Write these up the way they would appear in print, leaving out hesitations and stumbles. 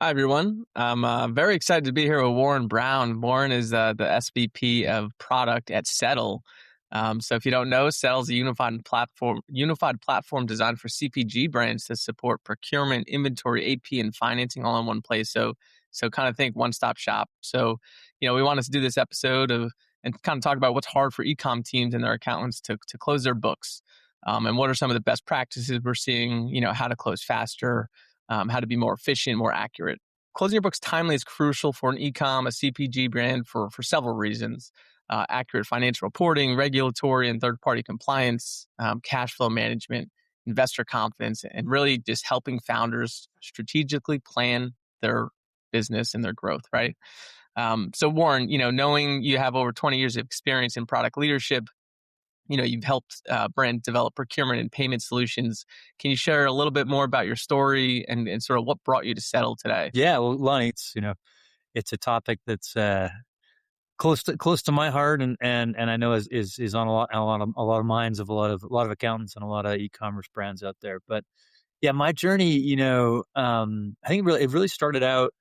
Hi, everyone. I'm very excited to be here with Warren Brown. Warren is the SVP of product at Settle. So if you don't know, Settle is a unified platform designed for CPG brands to support procurement, inventory, AP, and financing all in one place. So kind of think one-stop shop. So, we want to do this episode and kind of talk about what's hard for e-com teams and their accountants to close their books. And what are some of the best practices we're seeing, how to close faster, how to be more efficient, more accurate. Closing your books timely is crucial for an e-com, a CPG brand for several reasons. Accurate financial reporting, regulatory and third-party compliance, cash flow management, investor confidence, and really just helping founders strategically plan their business and their growth, right? So Warren, knowing you have over 20 years of experience in product leadership, you've helped brand develop procurement and payment solutions. Can you share a little bit more about your story and sort of what brought you to Settle today? Yeah, well, Lonnie, it's a topic that's close to my heart, and I know is on a lot of minds of a lot of accountants and a lot of e-commerce brands out there. But yeah, my journey, I think it really started out.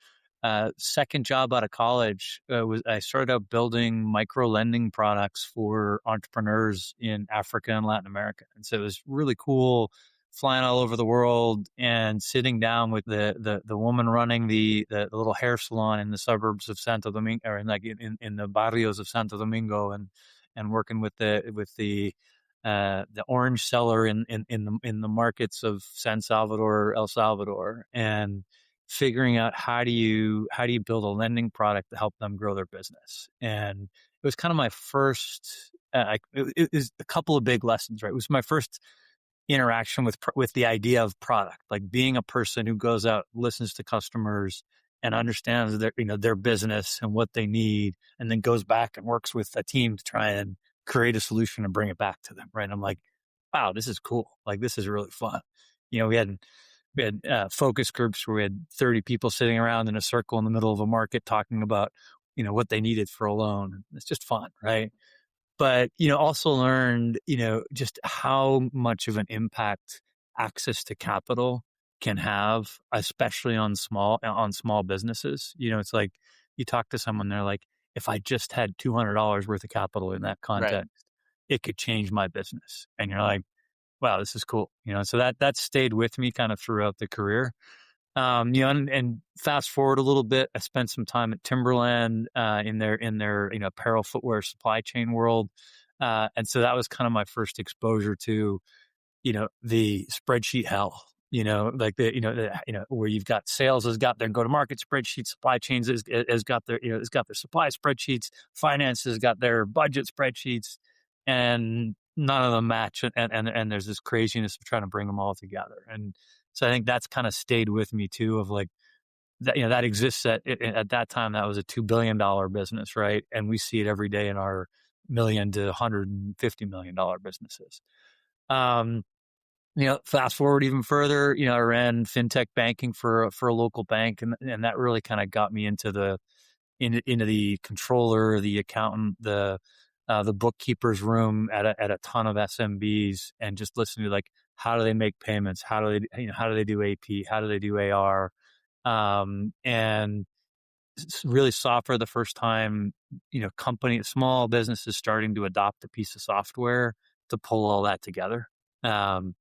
Second job out of college was I started out building micro lending products for entrepreneurs in Africa and Latin America, and so it was really cool flying all over the world and sitting down with the woman running the little hair salon in the suburbs of Santo Domingo, or in the barrios of Santo Domingo, and working with the orange seller in the markets of San Salvador, El Salvador, and figuring out how do you build a lending product to help them grow their business. And it was kind of my first. It was a couple of big lessons, right? It was my first interaction with the idea of product, like being a person who goes out, listens to customers, and understands their business and what they need, and then goes back and works with a team to try and create a solution and bring it back to them. Right? And I'm like, wow, this is cool. Like, this is really fun. We had focus groups where we had 30 people sitting around in a circle in the middle of a market talking about what they needed for a loan. It's just fun, right? But also learned just how much of an impact access to capital can have, especially on small businesses. It's like you talk to someone, they're like, if I just had $200 worth of capital in that context, Right. it could change my business. And you're like, wow, this is cool. So that stayed with me kind of throughout the career. And fast forward a little bit, I spent some time at Timberland in their apparel footwear supply chain world, and so that was kind of my first exposure to the spreadsheet hell. Where you've got sales has got their go-to-market spreadsheets, supply chains has got their supply spreadsheets, finance has got their budget spreadsheets, and none of them match, and there's this craziness of trying to bring them all together. And so I think that's kind of stayed with me too, of like that, that exists at that time. That was a $2 billion business, right? And we see it every day in our $1 to $150 million businesses. Fast forward even further, I ran fintech banking for a local bank, and that really kind of got me into the controller, the accountant, the bookkeeper's room at a ton of SMBs, and just listening to like, how do they make payments? How do they do AP? How do they do AR? And really saw for the first time, small businesses starting to adopt a piece of software to pull all that together. And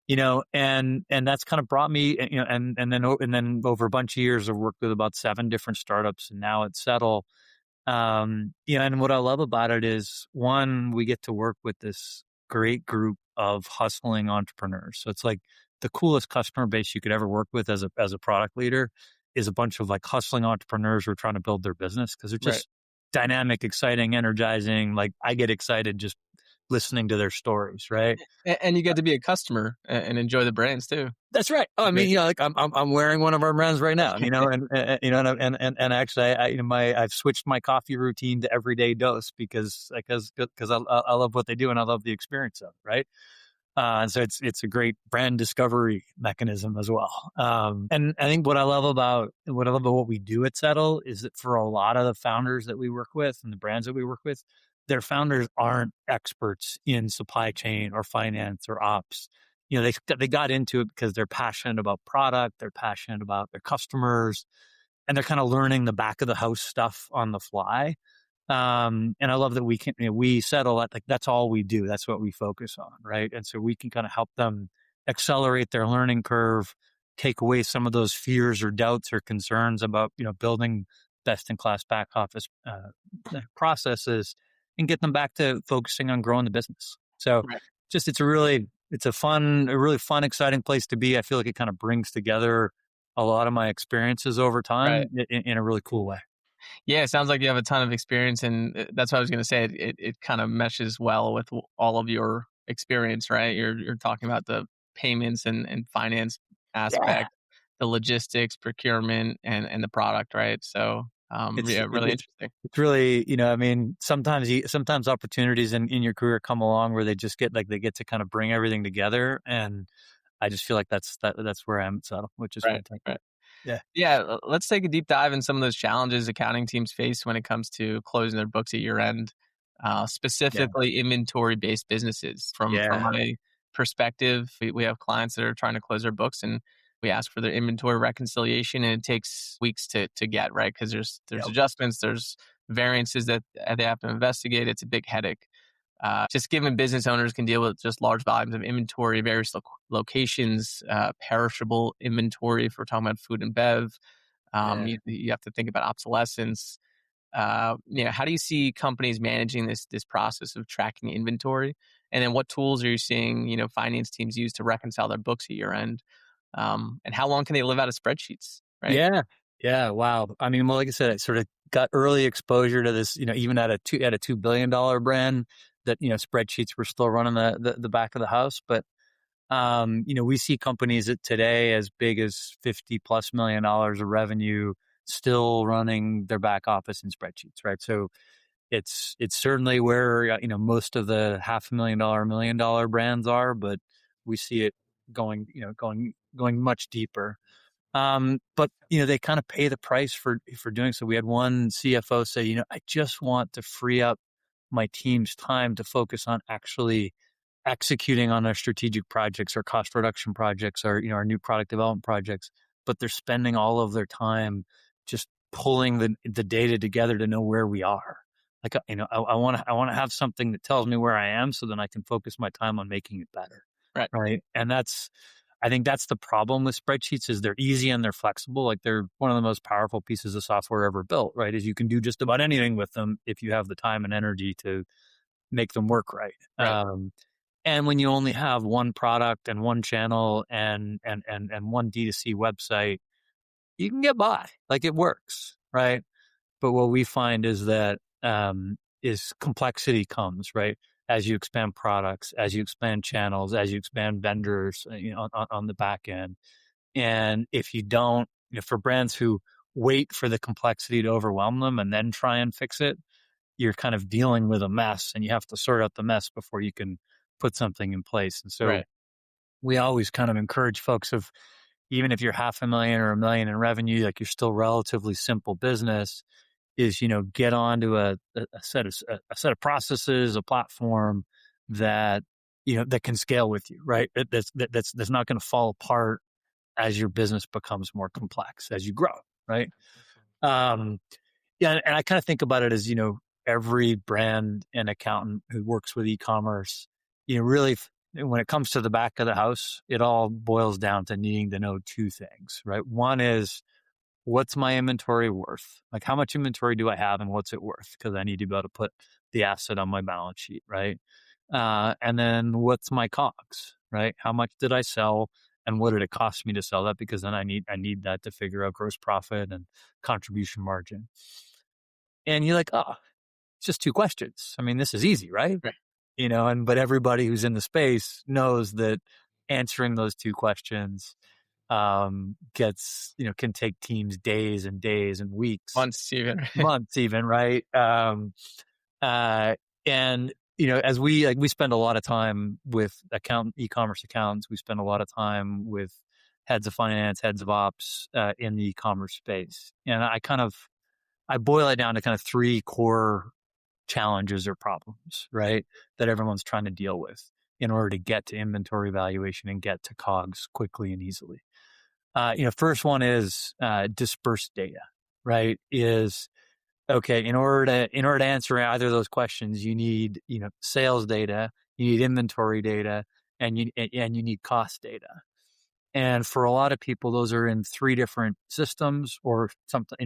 that's kind of brought me, and then over a bunch of years, I've worked with about 7 different startups, and now at Settle. And what I love about it is, one, we get to work with this great group of hustling entrepreneurs. So it's like the coolest customer base you could ever work with as a product leader is a bunch of like hustling entrepreneurs who are trying to build their business, because they're just dynamic, exciting, energizing. Like, I get excited just listening to their stories, right? And you get to be a customer and enjoy the brands too. That's right. Oh, I mean, like I'm wearing one of our brands right now, and actually, I've switched my coffee routine to everyday dose because I love what they do and I love the experience of it, right? And so it's a great brand discovery mechanism as well. And I think what I love about what we do at Settle is that for a lot of the founders that we work with and the brands that we work with, their founders aren't experts in supply chain or finance or ops. they got into it because they're passionate about product, they're passionate about their customers, and they're kind of learning the back of the house stuff on the fly. And I love that we settle at, like, that's all we do. That's what we focus on. Right. And so we can kind of help them accelerate their learning curve, take away some of those fears or doubts or concerns about, building best in class back office processes, and get them back to focusing on growing the business. So Right. it's a really fun, exciting place to be. I feel like it kind of brings together a lot of my experiences over time Right. in a really cool way. Yeah, it sounds like you have a ton of experience, and that's what I was going to say. It kind of meshes well with all of your experience, right? You're talking about the payments and finance Yeah. aspect, the logistics, procurement, and the product, right? So, It's yeah, it, really interesting. it's really, I mean, sometimes opportunities in your career come along where they just they get to kind of bring everything together, and I just feel like that's where I'm settled, which is Right, fantastic. right. Yeah. Yeah, let's take a deep dive in some of those challenges accounting teams face when it comes to closing their books at year end, Yeah. specifically inventory-based businesses. From Yeah. my perspective, we have clients that are trying to close their books, and we ask for their inventory reconciliation, and it takes weeks to get, right? Because there's Yep. adjustments, there's variances that they have to investigate. It's a big headache. Just given business owners can deal with just large volumes of inventory, various locations, perishable inventory, if we're talking about food and bev. Yeah. You have to think about obsolescence. How do you see companies managing this process of tracking inventory? And then what tools are you seeing, finance teams use to reconcile their books at year end? And how long can they live out of spreadsheets, right? Yeah. Yeah. Wow. I mean, well, like I said, I sort of got early exposure to this, even at a $2 billion brand that, spreadsheets were still running the back of the house. But, we see companies that today as big as $50+ million of revenue still running their back office in spreadsheets. Right. So it's certainly where, most of the $500,000, $1 million brands are, but we see it going much deeper. But they kind of pay the price for doing so. We had one CFO say, I just want to free up my team's time to focus on actually executing on our strategic projects or cost reduction projects or, our new product development projects, but they're spending all of their time just pulling the data together to know where we are. Like, I want to have something that tells me where I am so then I can focus my time on making it better. Right. Right. And I think that's the problem with spreadsheets is they're easy and they're flexible. Like they're one of the most powerful pieces of software ever built, right? Is you can do just about anything with them if you have the time and energy to make them work right. Right. And when you only have one product and one channel and one D2C website, you can get by. Like it works, right? But what we find is that is complexity comes, right? As you expand products, as you expand channels, as you expand vendors, on the back end. And if you don't, for brands who wait for the complexity to overwhelm them and then try and fix it, you're kind of dealing with a mess and you have to sort out the mess before you can put something in place. And so Right. we always kind of encourage folks of, even if you're $500,000 or $1 million in revenue, like you're still relatively simple business, is get onto a set of processes, a platform that that can scale with you, right? That's not going to fall apart as your business becomes more complex as you grow, right? Yeah, and I kind of think about it as every brand and accountant who works with e-commerce, really when it comes to the back of the house, it all boils down to needing to know two things, right? One is, what's my inventory worth? Like, how much inventory do I have and what's it worth? Because I need to be able to put the asset on my balance sheet, right? And then what's my COGS, right? How much did I sell and what did it cost me to sell that? Because then I need that to figure out gross profit and contribution margin. And you're like, oh, it's just two questions. I mean, this is easy, right? Right. But everybody who's in the space knows that answering those two questions can take teams days and days and weeks, Months even. months even, right? And as we spend a lot of time with e-commerce accountants, we spend a lot of time with heads of finance, heads of ops in the e-commerce space, and I boil it down to kind of three core challenges or problems, right, that everyone's trying to deal with. in order to get to inventory valuation and get to COGS quickly and easily. First one is dispersed data, right? Is okay, in order to answer either of those questions, you need, sales data, you need inventory data, and you need cost data. And for a lot of people, those are in 3 different systems or something.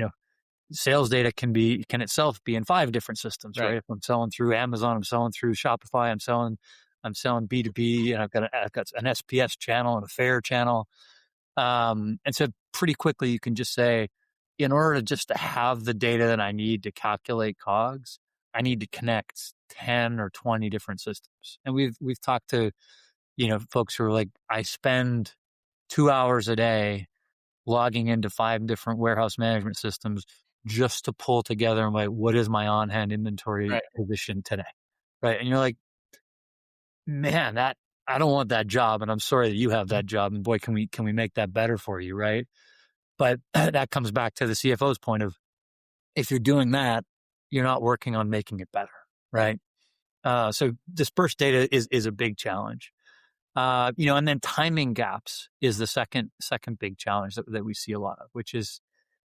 Sales data can itself be in 5 different systems, right? If I'm selling through Amazon, I'm selling through Shopify, I'm selling B2B, and I've got an SPS channel and a fair channel. And so pretty quickly you can just say, in order to have the data that I need to calculate COGS, I need to connect 10 or 20 different systems. And we've talked to, folks who are like, I spend 2 hours a day logging into 5 different warehouse management systems just to pull together what is my on-hand inventory position today, right? And you're like, man, I don't want that job, and I'm sorry that you have that job, and boy, can we make that better for you, right? But that comes back to the CFO's point of, if you're doing that, you're not working on making it better, right? So dispersed data is a big challenge. And then timing gaps is the second big challenge that we see a lot of, which is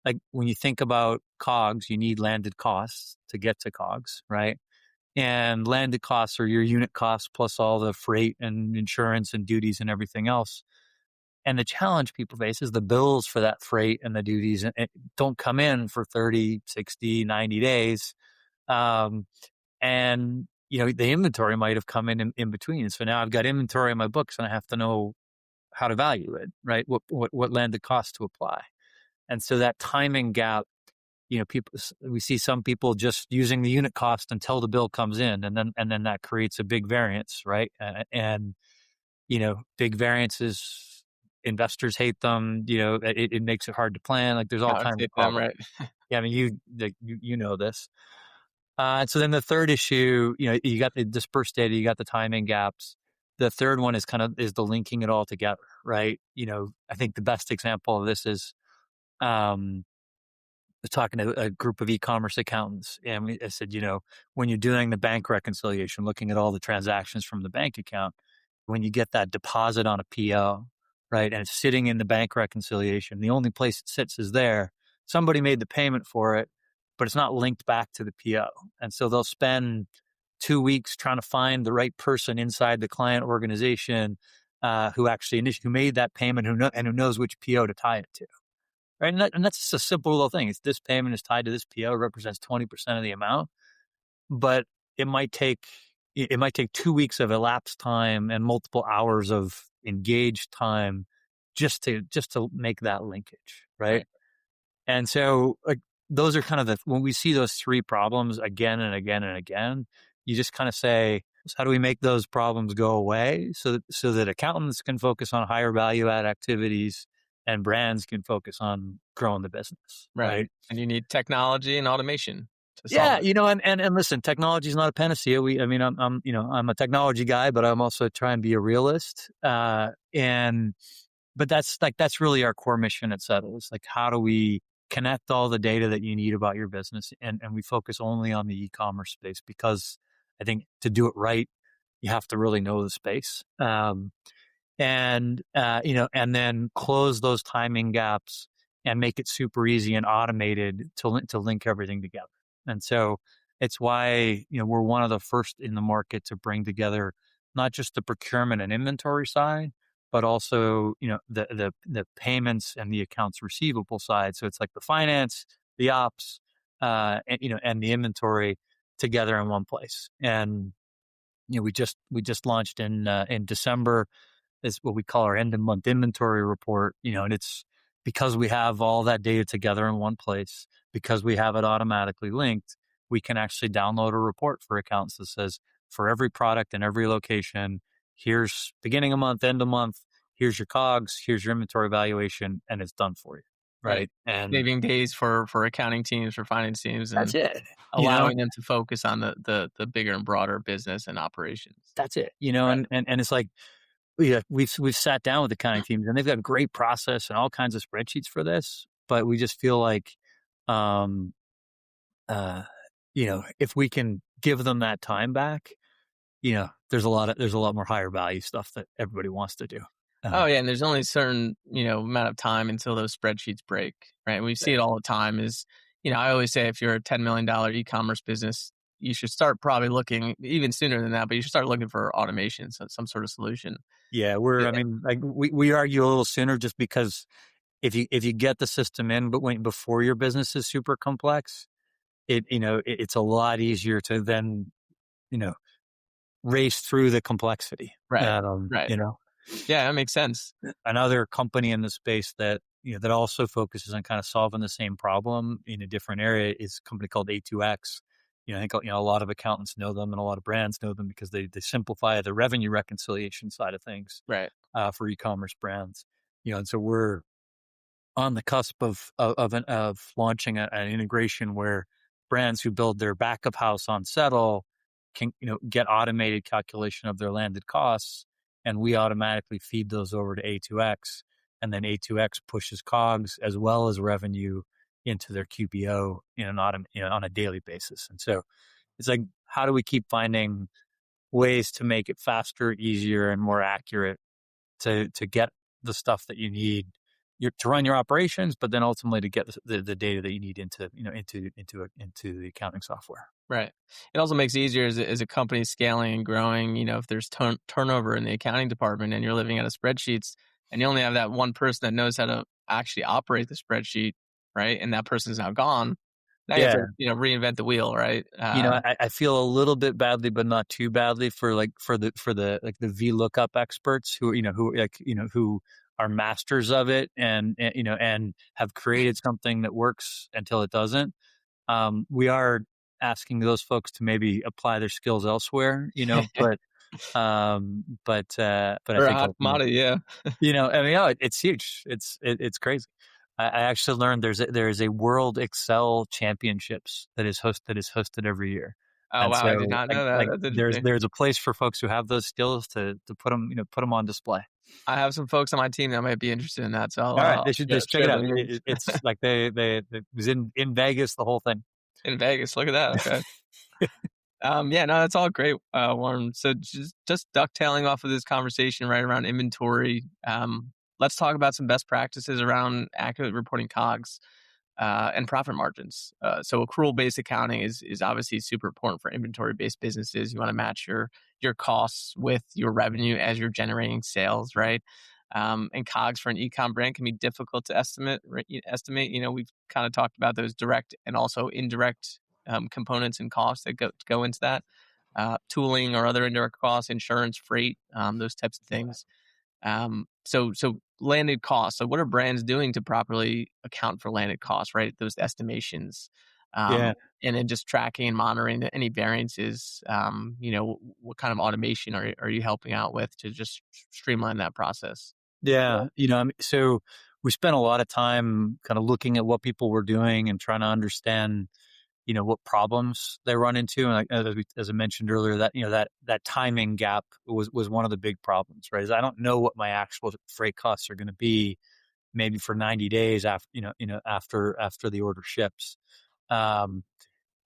like when you think about COGS, you need landed costs to get to COGS, right? And landed costs are your unit costs plus all the freight and insurance and duties and everything else. And the challenge people face is the bills for that freight and the duties don't come in for 30, 60, 90 days. And, the inventory might have come in between. So now I've got inventory in my books and I have to know how to value it, right? What landed cost to apply. And so that timing gap, we see some people just using the unit cost until the bill comes in, and then that creates a big variance, right? And big variances, investors hate them. It makes it hard to plan. Like there's all kinds of problems. Right? Yeah, I mean, you know this. And so then the third issue, you got the dispersed data, you got the timing gaps. The third one is the linking it all together, right? I think the best example of this is, I was talking to a group of e-commerce accountants, and I said, when you're doing the bank reconciliation, looking at all the transactions from the bank account, when you get that deposit on a PO, right, and it's sitting in the bank reconciliation, the only place it sits is there. Somebody made the payment for it, but it's not linked back to the PO. And so they'll spend 2 weeks trying to find the right person inside the client organization who made that payment, who knows which PO to tie it to. Right. And that's just a simple little thing. It's this payment is tied to this PO, represents 20% of the amount, but it might take 2 weeks of elapsed time and multiple hours of engaged time just to make that linkage. Right. And so like those are kind of when we see those 3 problems again and again and again, you just kind of say, how do we make those problems go away so that accountants can focus on higher value add activities and brands can focus on growing the business, right? And you need technology and automation to solve it. And listen, technology is not a panacea. I'm a technology guy, but I'm also trying to be a realist. But that's really our core mission at Settle. It's like, how do we connect all the data that you need about your business? And we focus only on the e-commerce space because I think to do it right, you have to really know the space. And then close those timing gaps and make it super easy and automated to link everything together. And so it's why, we're one of the first in the market to bring together not just the procurement and inventory side, but also, the payments and the accounts receivable side. So it's like the finance, the ops, and the inventory together in one place. And, we just launched in December. Is what we call our end of month inventory report, and it's because we have all that data together in one place, because we have it automatically linked, we can actually download a report for accounts that says, for every product in every location, here's beginning of month, end of month, here's your COGS, here's your inventory valuation, and it's done for you. Right. And saving days for accounting teams, for finance teams, and that's it. Allowing them to focus on the bigger and broader business and operations. That's it. And it's like, we've sat down with accounting teams and they've got a great process and all kinds of spreadsheets for this, but we just feel like, if we can give them that time back, there's a lot more higher value stuff that everybody wants to do. Oh yeah, and there's only a certain, amount of time until those spreadsheets break, right? We see it all the time is, I always say if you're a $10 million e-commerce business, you should start probably looking even sooner than that, but you should start looking for automation, so some sort of solution. Yeah, Yeah. we argue a little sooner just because if you get the system in, but before your business is super complex, it's a lot easier to then, race through the complexity. Right. Right. Yeah, that makes sense. Another company in the space that that also focuses on kind of solving the same problem in a different area is a company called A2X. I think a lot of accountants know them and a lot of brands know them because they simplify the revenue reconciliation side of things, right? For e-commerce brands. And so we're on the cusp of launching an integration where brands who build their back of house on Settle can get automated calculation of their landed costs, and we automatically feed those over to A2X, and then A2X pushes COGS as well as revenue into their QBO on a daily basis. And so it's like, how do we keep finding ways to make it faster, easier, and more accurate to get the stuff that you need to run your operations, but then ultimately to get the data that you need into the accounting software. Right. It also makes it easier as a company scaling and growing. If there's turnover in the accounting department and you're living out of spreadsheets and you only have that one person that knows how to actually operate the spreadsheet, right? And that person's now gone. Now you have to, reinvent the wheel, right? I feel a little bit badly, but not too badly for the VLOOKUP experts who are masters of it and have created something that works until it doesn't. We are asking those folks to maybe apply their skills elsewhere, but I think a hot commodity, yeah. it's huge. It's crazy. I actually learned there is a World Excel Championships that is hosted every year. Oh, wow, I did not know that. There's a place for folks who have those skills to put them on display. I have some folks on my team that might be interested in that. So all right, they should just check it out. It's like they it was in Vegas, the whole thing. In Vegas, look at that. Okay. That's all great, Warren. So just ducktailing off of this conversation right around inventory. Let's talk about some best practices around accurately reporting COGS and profit margins. So accrual-based accounting is obviously super important for inventory-based businesses. You want to match your costs with your revenue as you're generating sales, right? And COGS for an e-com brand can be difficult to estimate. We've kind of talked about those direct and also indirect components and costs that go into that. Tooling or other indirect costs, insurance, freight, those types of things. So landed costs. So what are brands doing to properly account for landed costs, right? Those estimations. And then just tracking and monitoring any variances. What kind of automation are you helping out with to just streamline that process? Yeah. So we spent a lot of time kind of looking at what people were doing and trying to understand, what problems they run into. And as I mentioned earlier, that timing gap was one of the big problems, right? Is I don't know what my actual freight costs are going to be maybe for 90 days after the order ships. And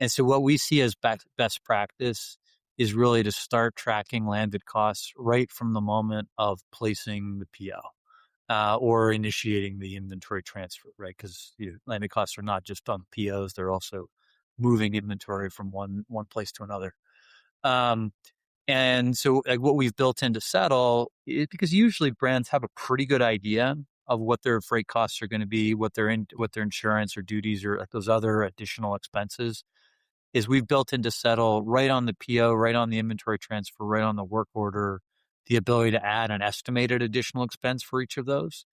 so what we see as best practice is really to start tracking landed costs right from the moment of placing the PO or initiating the inventory transfer, right? Because landed costs are not just on POs; they're also moving inventory from one place to another. And so what we've built into Settle is because usually brands have a pretty good idea of what their freight costs are going to be, what their insurance or duties or those other additional expenses is we've built into Settle right on the PO, right on the inventory transfer, right on the work order, the ability to add an estimated additional expense for each of those.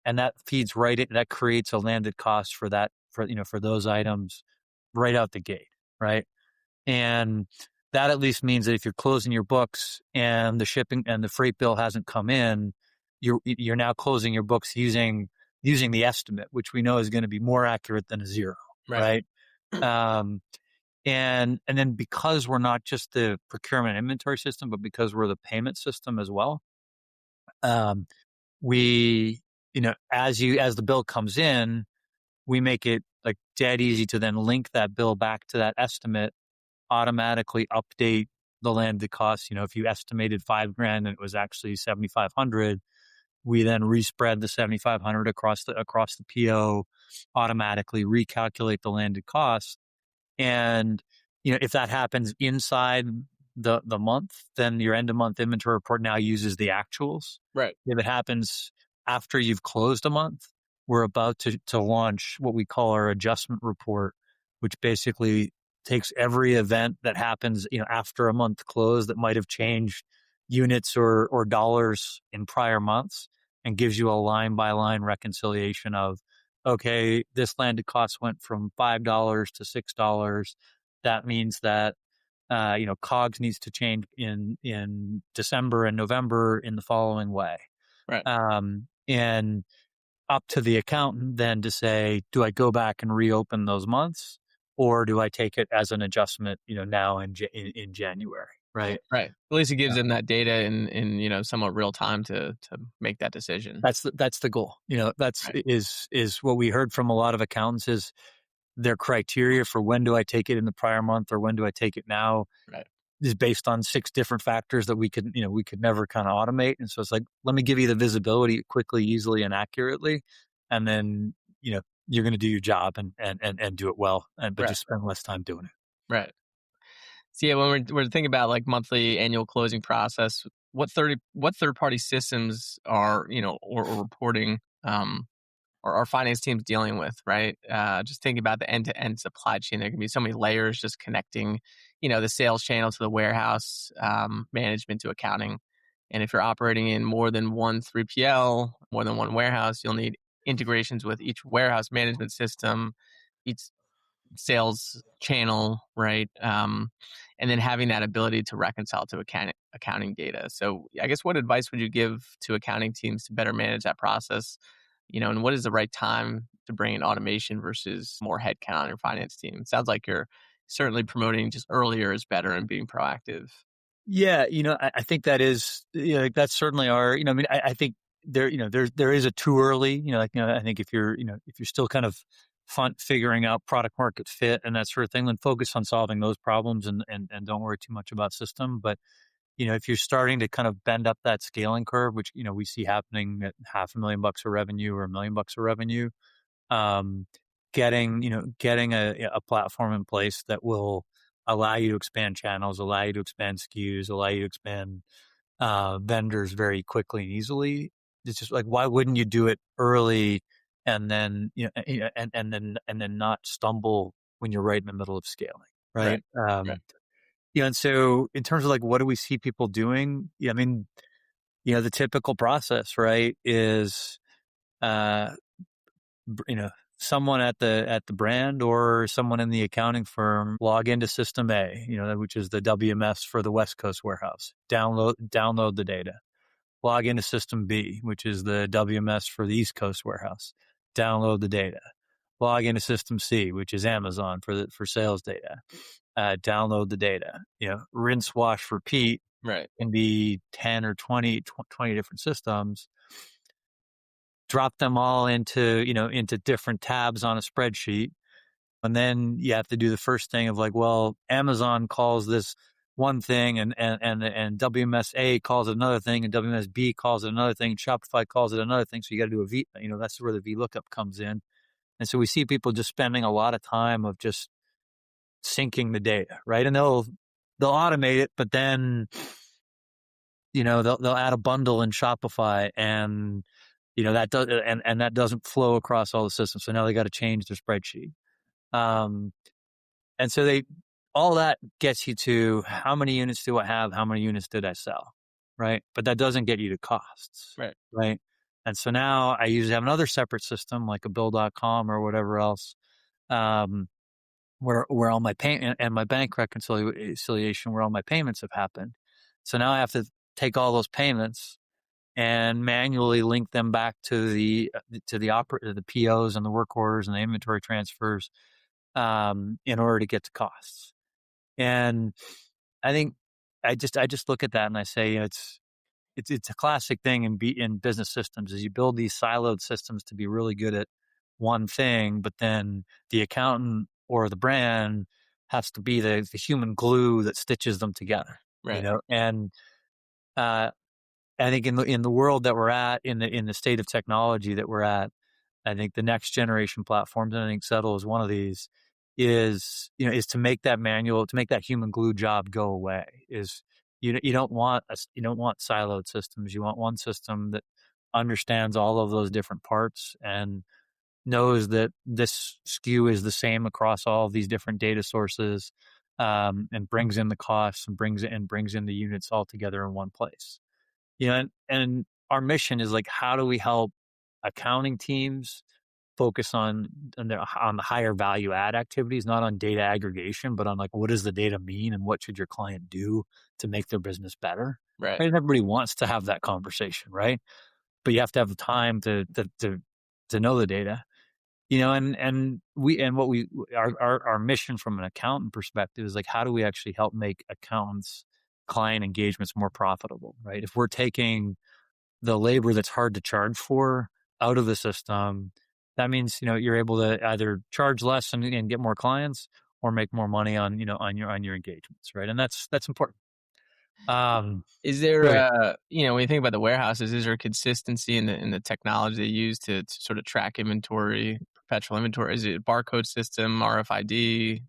And that feeds that creates a landed cost for those items right out the gate. Right. And that at least means that if you're closing your books and the shipping and the freight bill hasn't come in, you're now closing your books using the estimate, which we know is going to be more accurate than a zero. Right. And then because we're not just the procurement inventory system, but because we're the payment system as well, we, as the bill comes in, we make it like dead easy to then link that bill back to that estimate, automatically update the landed cost. If you estimated $5,000 and it was actually 7,500, we then respread the 7,500 across the PO, automatically recalculate the landed cost. And, if that happens inside the month, then your end of month inventory report now uses the actuals. Right. If it happens after you've closed a month, we're about to launch what we call our adjustment report, which basically takes every event that happens, after a month close that might have changed units or dollars in prior months, and gives you a line by line reconciliation of, okay, this landed cost went from $5 to $6. That means that, COGS needs to change in December and November in the following way. Right. And up to the accountant then to say, do I go back and reopen those months, or do I take it as an adjustment, now in January? Right. Right. At least it gives them that data in somewhat real time to make that decision. That's the goal. That's Right. is what we heard from a lot of accountants is their criteria for when do I take it in the prior month or when do I take it now. Right. Is based on 6 different factors that we could never kind of automate. And so it's like, let me give you the visibility quickly, easily, and accurately. And then, you're going to do your job and do it well, but Right. just spend less time doing it. Right. So yeah, when we're thinking about like monthly, annual closing process, what third party systems are or reporting or our finance team's dealing with, right? Just thinking about the end to end supply chain, there can be so many layers just connecting, the sales channel to the warehouse, management to accounting, and if you're operating in more than one 3PL, more than one warehouse, you'll need integrations with each warehouse management system, each sales channel, right? And then having that ability to reconcile to accounting data. So I guess what advice would you give to accounting teams to better manage that process? And what is the right time to bring in automation versus more headcount on your finance team? It sounds like you're certainly promoting just earlier is better and being proactive. Yeah, I think that is, that's certainly our, I think there is a too early, I think if you're still kind of figuring out product market fit and that sort of thing, then focus on solving those problems and don't worry too much about system. But, if you're starting to kind of bend up that scaling curve, which, we see happening at $500,000 of revenue or $1 million of revenue, getting a platform in place that will allow you to expand channels, allow you to expand SKUs, allow you to expand vendors very quickly and easily. It's just like, why wouldn't you do it early and then and then not stumble when you're right in the middle of scaling, right? Right. And so in terms of like what do we see people doing? Yeah, I mean, the typical process, right, is someone at the brand or someone in the accounting firm log into System A, which is the WMS for the West Coast warehouse. Download the data. Log into System B, which is the WMS for the East Coast warehouse. Download the data. Log into System C, which is Amazon for sales data. Download the data. Rinse, wash, repeat. Right. Can be 10 or 20 different systems. Drop them all into different tabs on a spreadsheet. And then you have to do the first thing of like, well, Amazon calls this one thing and WMS A calls it another thing and WMS B calls it another thing. Shopify calls it another thing. So you got to do a V, that's where the VLOOKUP comes in. And so we see people just spending a lot of time of just syncing the data, right? And they'll automate it, but then, they'll add a bundle in Shopify and, that does, and that doesn't flow across all the systems. So now they got to change their spreadsheet. And so all that gets you to how many units do I have? How many units did I sell? Right. But that doesn't get you to costs. Right. Right. And so now I usually have another separate system like a bill.com or whatever else, where all my payment and my bank reconciliation, where all my payments have happened. So now I have to take all those payments and manually link them back to the POs and the work orders and the inventory transfers, in order to get to costs. And I think I just look at that and I say it's a classic thing in business systems is you build these siloed systems to be really good at one thing, but then the accountant or the brand has to be the human glue that stitches them together. Right. And uh, I think in the world that we're at, in the state of technology that we're at, I think the next generation platforms, and I think Settle is one of these, is to make that to make that human glue job go away. You don't want you don't want siloed systems. You want one system that understands all of those different parts and knows that this SKU is the same across all of these different data sources, and brings in the costs and brings in the units all together in one place. And our mission is like, how do we help accounting teams focus on the higher value add activities, not on data aggregation, but on like, what does the data mean and what should your client do to make their business better? Right. And everybody wants to have that conversation, right? But you have to have the time to know the data, our mission from an accountant perspective is like, how do we actually help make accountants client engagements more profitable, right? If we're taking the labor that's hard to charge for out of the system, that means, you're able to either charge less and get more clients or make more money on your engagements, right? And that's important. Is there, Right. when you think about the warehouses, is there consistency in the technology they use to sort of track inventory, perpetual inventory? Is it a barcode system, RFID?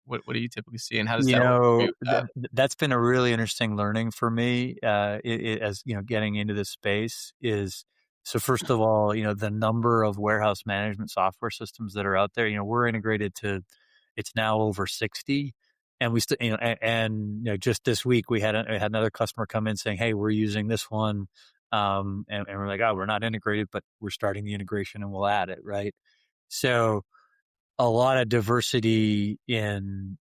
What do you typically see, and how does Settle agree with that? That's been a really interesting learning for me, as getting into this space is. So first of all, the number of warehouse management software systems that are out there, we're integrated to, it's now over 60. And we still, just this week we had another customer come in saying, "Hey, we're using this one," and we're like, "Oh, we're not integrated, but we're starting the integration and we'll add it." Right. So a lot of diversity in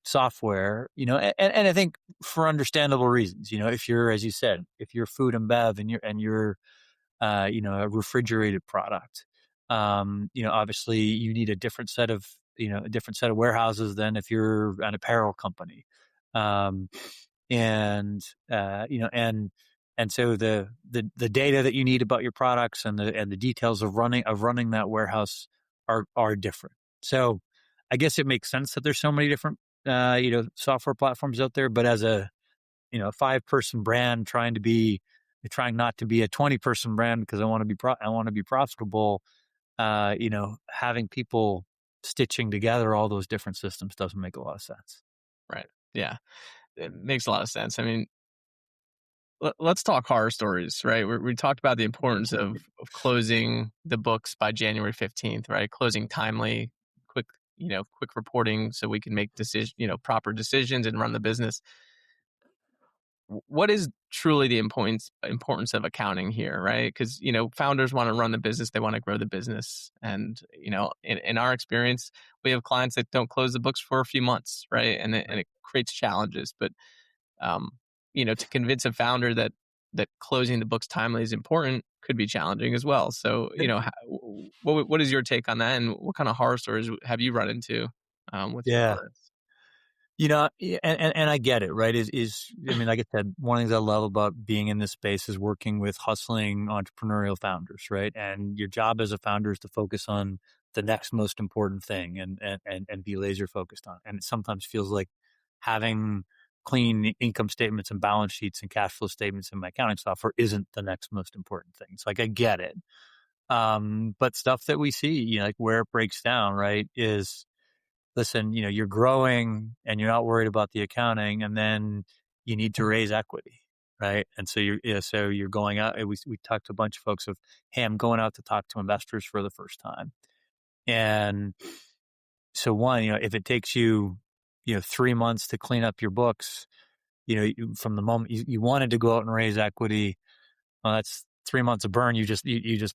software, and I think for understandable reasons. If you're, as you said, if you're food and bev and you're a refrigerated product, obviously you need a different set of warehouses than if you're an apparel company. Um, and and so the data that you need about your products and the details of running that warehouse are different. So I guess it makes sense that there's so many different software platforms out there, but as a 5-person brand trying not to be a 20-person brand because I want to be profitable, having people stitching together all those different systems doesn't make a lot of sense. Right. Yeah. It makes a lot of sense. I mean, let's talk horror stories, right? We talked about the importance of closing the books by January 15th, right? Closing timely, quick reporting so we can make proper decisions and run the business. What is truly the importance of accounting here, right? Because founders want to run the business, they want to grow the business, and in our experience, we have clients that don't close the books for a few months, right? And it creates challenges. But to convince a founder that closing the books timely is important could be challenging as well. So what is your take on that, and what kind of horror stories have you run into with your Yeah. clients? And I get it, right? I mean, like I said, one of the things I love about being in this space is working with hustling entrepreneurial founders, right? And your job as a founder is to focus on the next most important thing and be laser focused on. And it sometimes feels like having clean income statements and balance sheets and cash flow statements in my accounting software isn't the next most important thing. So like, I get it. But stuff that we see, like where it breaks down, right, is, listen, you're growing and you're not worried about the accounting, and then you need to raise equity, right? And so you're going out. We talked to a bunch of folks of, hey, I'm going out to talk to investors for the first time, and so one, if it takes you, 3 months to clean up your books, from the moment you wanted to go out and raise equity, well, that's 3 months of burn you just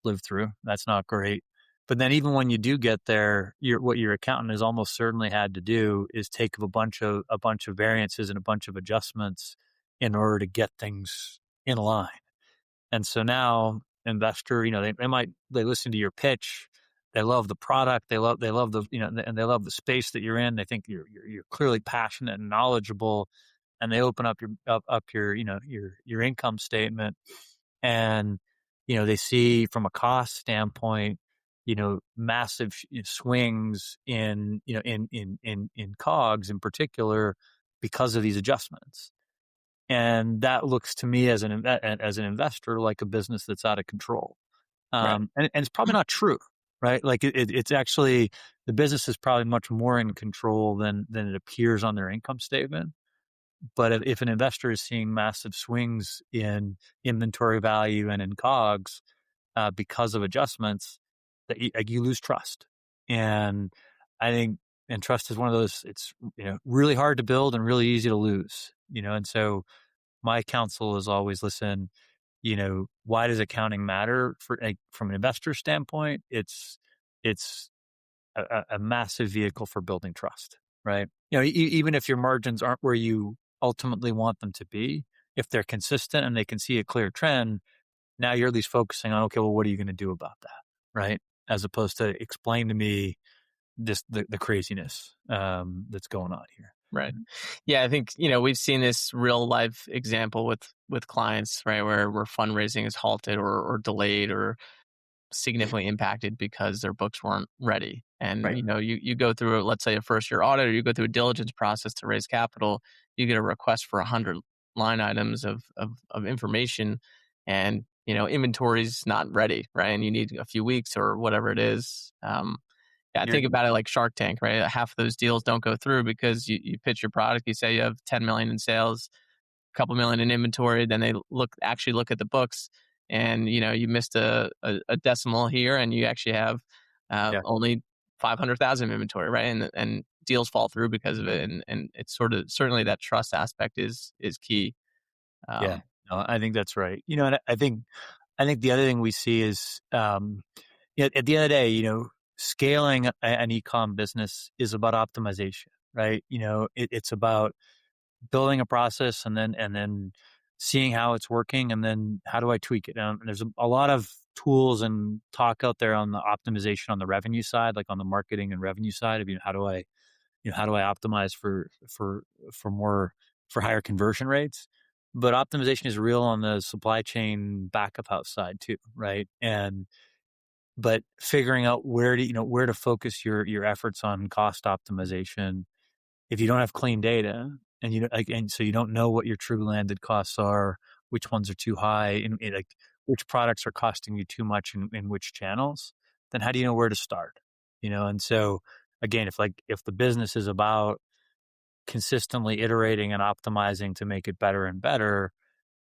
lived through. That's not great. But then even when you do get there, what your accountant has almost certainly had to do is take a bunch of variances and a bunch of adjustments in order to get things in line. And so now investor, they listen to your pitch, they love the product, they love the, and they love the space that you're in. They think you're clearly passionate and knowledgeable, and they open up your income statement, and they see from a cost standpoint, massive swings in COGS in particular, because of these adjustments. And that looks to me as an investor like a business that's out of control. Right. And it's probably not true, right? Like it's actually, the business is probably much more in control than it appears on their income statement. But if an investor is seeing massive swings in inventory value and in COGS because of adjustments, that you lose trust. And I think, and trust is one of those, it's really hard to build and really easy to lose. And so my counsel is always, listen, why does accounting matter from an investor standpoint? It's a massive vehicle for building trust, right? Even if your margins aren't where you ultimately want them to be, if they're consistent and they can see a clear trend, now you're at least focusing on, okay, well, what are you going to do about that, right? As opposed to explain to me the craziness that's going on here. Right. Yeah, I think, we've seen this real life example with clients, right, where fundraising is halted or delayed or significantly impacted because their books weren't ready. And, Right. you go through, let's say, a first year audit, or you go through a diligence process to raise capital, you get a request for 100 line items of information, and, inventory's not ready, right? And you need a few weeks or whatever it is. Yeah, I think about it like Shark Tank, right? Half of those deals don't go through because you pitch your product, you say you have 10 million in sales, a couple million in inventory, then they actually look at the books, and you missed a decimal here, and you actually have only 500,000 inventory, right? And deals fall through because of it, and it's certainly that trust aspect is key. Yeah, no, I think that's right. And I think the other thing we see is, at the end of the day, scaling an e-com business is about optimization, right? It's about building a process and then seeing how it's working, and then how do I tweak it? And there's a lot of tools and talk out there on the optimization on the revenue side, like on the marketing and revenue side of, how do I optimize for higher conversion rates? But optimization is real on the supply chain back of house side too, right? But figuring out where to focus your efforts on cost optimization, if you don't have clean data, and so you don't know what your true landed costs are, which ones are too high, and like which products are costing you too much in which channels, then how do you know where to start? And so again, if the business is about consistently iterating and optimizing to make it better and better,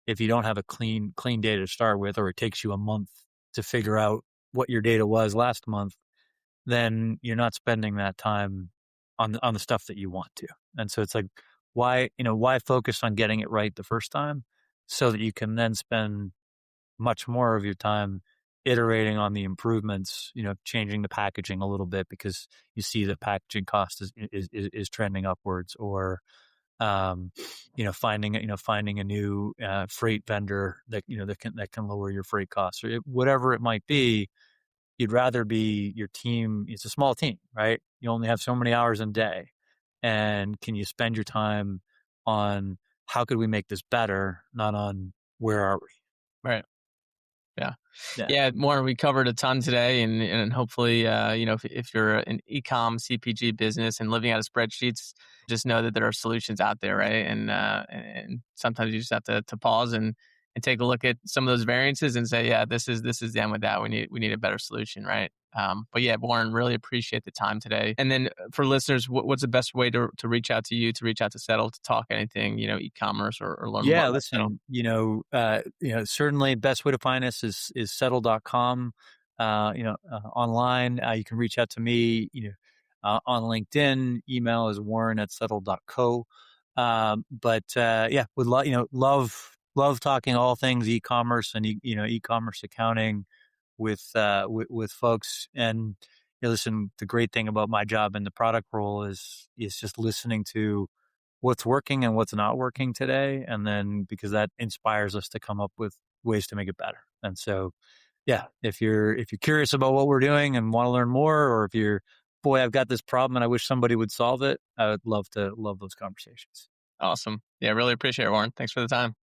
if you don't have a clean data to start with, or it takes you a month to figure out what your data was last month, then you're not spending that time on the stuff that you want to. And so it's like, why focus on getting it right the first time, so that you can then spend much more of your time iterating on the improvements, changing the packaging a little bit because you see the packaging cost is trending upwards, or finding a new freight vendor that can lower your freight costs, or whatever it might be. You'd rather be your team. It's a small team, right? You only have so many hours in a day, and can you spend your time on how could we make this better, not on where are we? Right. Yeah. More. We covered a ton today, and hopefully, if you're an e-com CPG business and living out of spreadsheets, just know that there are solutions out there, right? And sometimes you just have to pause and take a look at some of those variances and say, yeah, this is the end with that. We need a better solution, right? But yeah, Warren, really appreciate the time today. And then for listeners, what's the best way to reach out to you, to reach out to Settle, to talk anything, e-commerce or learn more? Yeah, listen, certainly best way to find us is settle.com. Online, you can reach out to me, on LinkedIn. Email is warren@settle.co. Would love talking all things e-commerce and e-commerce accounting with folks. And listen, the great thing about my job in the product role is just listening to what's working and what's not working today, and then because that inspires us to come up with ways to make it better. And so, yeah, if you're curious about what we're doing and want to learn more, or if you're, boy, I've got this problem and I wish somebody would solve it, I would love those conversations. Awesome. Yeah, really appreciate it, Warren. Thanks for the time.